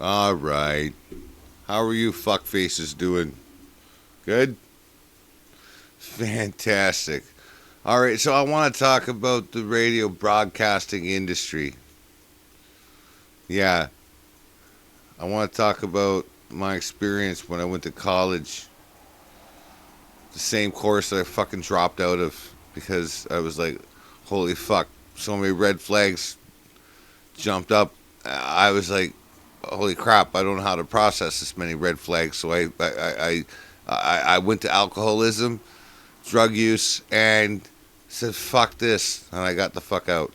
All right. How are you fuckfaces doing? Good? Fantastic. All right, so I want to talk about the radio broadcasting industry. Yeah, I want to talk about my experience when I went to college. The same course that I fucking dropped out of because I was like, holy fuck, so many red flags jumped up. I was like, holy crap, I don't know how to process this many red flags. So I went to alcoholism, drug use, and said, fuck this. And I got the fuck out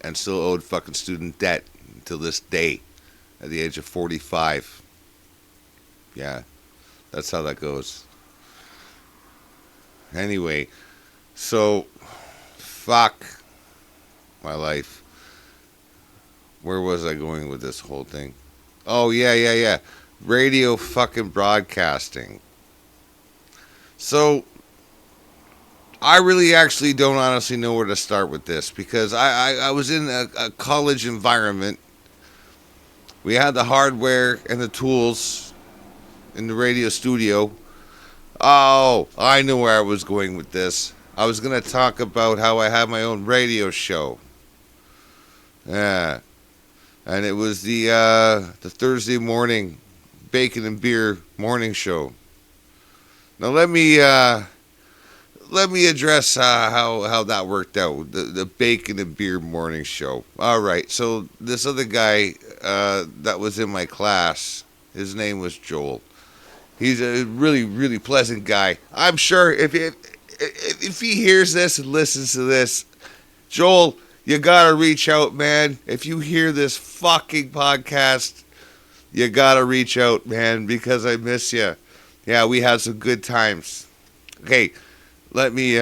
and still owed fucking student debt to this day at the age of 45. Yeah, that's how that goes. Anyway, so fuck my life. Where was I going with this whole thing? Oh, yeah. Radio fucking broadcasting. So I really actually don't honestly know where to start with this because I was in a college environment. We had the hardware and the tools in the radio studio. Oh, I knew where I was going with this. I was going to talk about how I had my own radio show. Yeah. And it was the Thursday morning bacon and beer morning show. Now let me address how that worked out. The bacon and beer morning show. All right. So this other guy that was in my class, his name was Joel. He's a really pleasant guy. I'm sure if he hears this and listens to this, Joel, you gotta reach out, man. If you hear this fucking podcast, you gotta reach out, man, because I miss you. Yeah, we had some good times. Okay, let me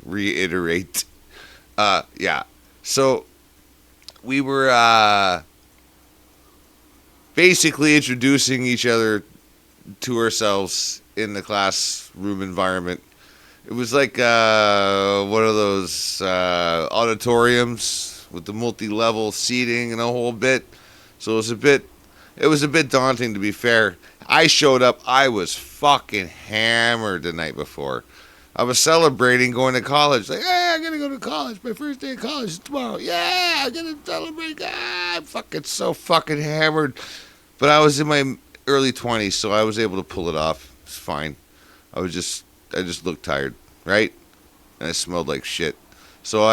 reiterate. Yeah. So we were basically introducing each other to ourselves in the classroom environment. It was like one of those auditoriums with the multi-level seating and a whole bit. So it was a bit daunting, to be fair. I showed up. I was fucking hammered the night before. I was celebrating going to college. Like, hey, I'm gonna go to college. My first day of college is tomorrow. Yeah, I'm gonna celebrate. I'm fucking so fucking hammered. But I was in my early 20s, so I was able to pull it off. It's fine. I just looked tired, right? And I smelled like shit. So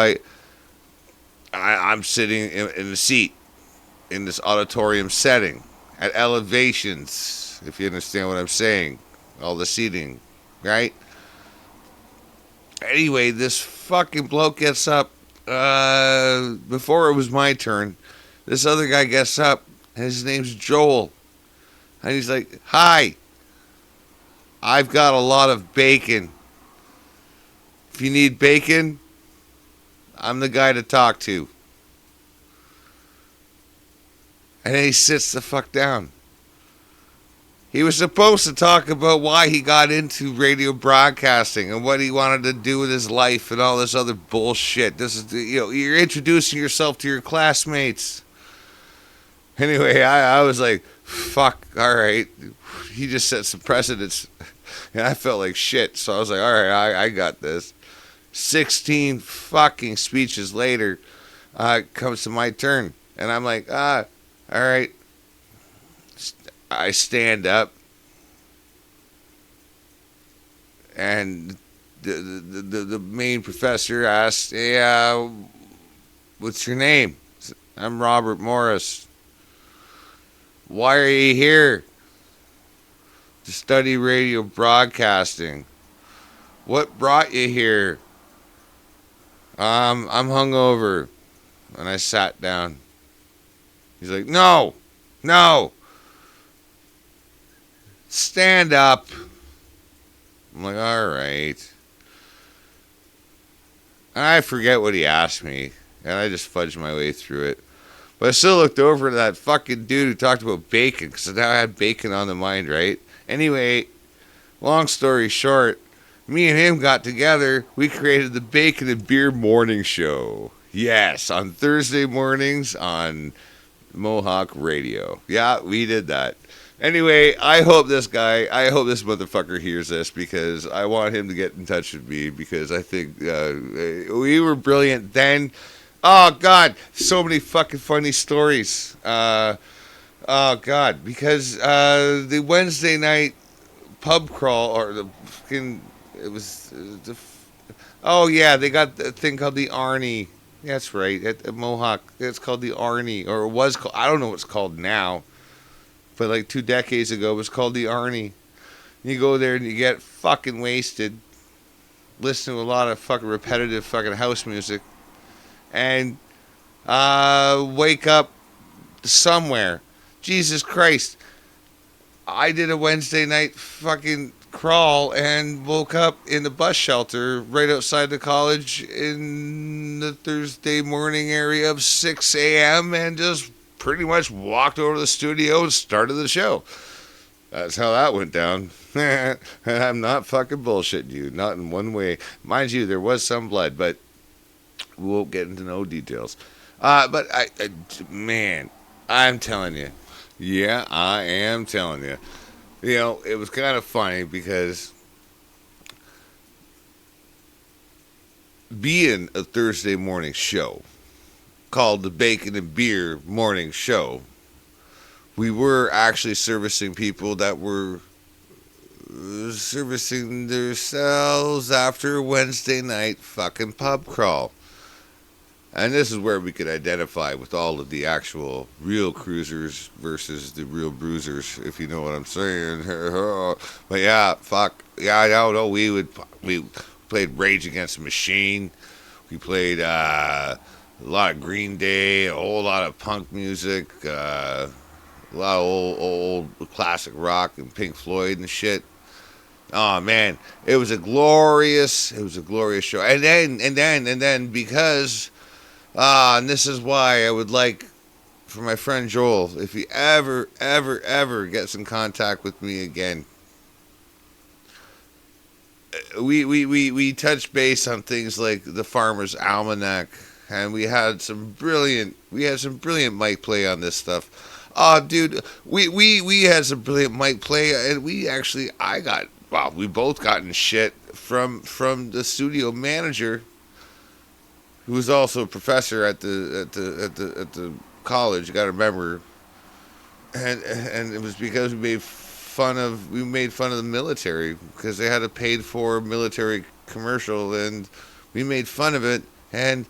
I'm sitting in a seat in this auditorium setting at elevations, if you understand what I'm saying. All the seating, right? Anyway, this fucking bloke gets up. Before it was my turn, this other guy gets up, and his name's Joel. And he's like, hi, I've got a lot of bacon. If you need bacon, I'm the guy to talk to. And then he sits the fuck down. He was supposed to talk about why he got into radio broadcasting and what he wanted to do with his life and all this other bullshit. This is, you're introducing yourself to your classmates. Anyway, I was like, fuck, all right. He just set some precedents. And I felt like shit. So I was like, all right, I got this. 16 fucking speeches later, comes to my turn. And I'm like, all right. I stand up. And the main professor asked, hey, what's your name? I'm Robert Morris. Why are you here? To study radio broadcasting. What brought you here? I'm hungover. And I sat down. He's like, no, stand up. I'm like, all right. And I forget what he asked me. And I just fudged my way through it. But I still looked over at that fucking dude who talked about bacon. Because now I had bacon on the mind, right? Anyway, long story short, me and him got together. We created the Bacon and Beer Morning Show. Yes, on Thursday mornings on Mohawk Radio. Yeah, we did that. Anyway, I hope this motherfucker hears this because I want him to get in touch with me because I think we were brilliant then. Oh, God, so many fucking funny stories. Oh, God, because the Wednesday night pub crawl, or the fucking, it was, oh, yeah, they got a thing called the Arnie. That's right, at Mohawk. It's called the Arnie, or it was called, I don't know what it's called now, but like 2 decades ago, it was called the Arnie. You go there and you get fucking wasted, listen to a lot of fucking repetitive fucking house music, and wake up somewhere. Jesus Christ. I did a Wednesday night fucking crawl and woke up in the bus shelter right outside the college in the Thursday morning area of 6 a.m. and just pretty much walked over to the studio and started the show. That's how that went down. And I'm not fucking bullshitting you, not in one way. Mind you, there was some blood, but we won't get into no details. But man, I'm telling you. Yeah, I am telling you. You know, it was kind of funny because being a Thursday morning show called the Bacon and Beer Morning Show, we were actually servicing people that were servicing themselves after Wednesday night fucking pub crawl. And this is where we could identify with all of the actual real cruisers versus the real bruisers, if you know what I'm saying. But yeah, fuck. Yeah, I don't know. We played Rage Against the Machine. We played a lot of Green Day, a whole lot of punk music, a lot of old classic rock and Pink Floyd and shit. Oh man, it was a glorious show. And then because and this is why I would like for my friend Joel, if he ever gets in contact with me again, we touched base on things like the Farmer's Almanac, and we had some brilliant mic play on this stuff. Dude, we had some brilliant mic play, and we both gotten shit from the studio manager, who was also a professor at the college. You got to remember, and it was because we made fun of the military because they had a paid for military commercial, and we made fun of it, and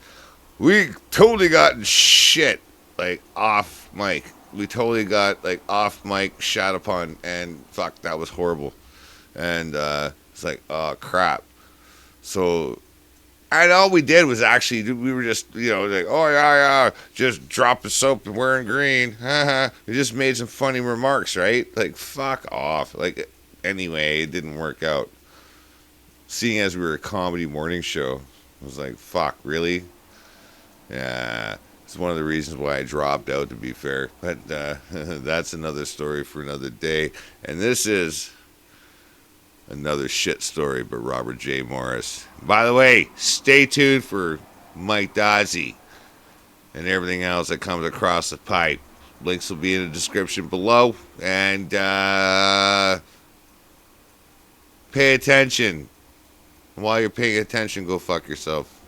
we totally got shit like off mic. We totally got like off mic shat upon, and fuck, that was horrible. And it's like, oh crap. So. And all we did was actually, we were just, like, oh, yeah, just drop the soap and wearing green. We just made some funny remarks, right? Like, fuck off. Like, anyway, it didn't work out. Seeing as we were a comedy morning show, I was like, fuck, really? Yeah, it's one of the reasons why I dropped out, to be fair. But that's another story for another day. And this is another shit story by Robert J. Morris. By the way, stay tuned for Mike Dazzi and everything else that comes across the pipe. Links will be in the description below. And pay attention. While you're paying attention, go fuck yourself.